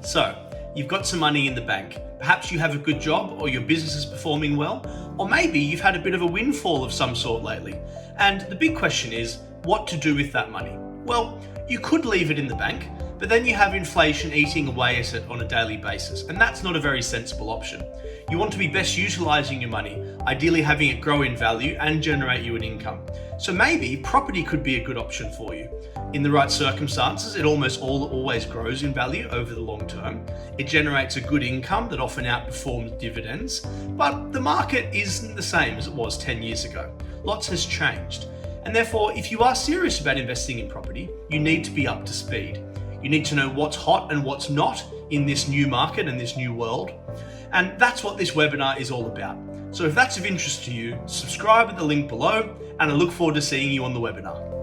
So, you've got some money in the bank. Perhaps you have a good job or your business is performing well, or maybe you've had a bit of a windfall of some sort lately. And the big question is, what to do with that money? Well, you could leave it in the bank, but then you have inflation eating away at it on a daily basis, and that's not a very sensible option. You want to be best utilizing your money, ideally having it grow in value and generate you an income. So maybe property could be a good option for you. In the right circumstances, it always grows in value over the long term. It generates a good income that often outperforms dividends, but the market isn't the same as it was 10 years ago. Lots has changed. And therefore, if you are serious about investing in property, you need to be up to speed. You need to know what's hot and what's not in this new market and this new world. And that's what this webinar is all about. So if that's of interest to you, subscribe at the link below, and I look forward to seeing you on the webinar.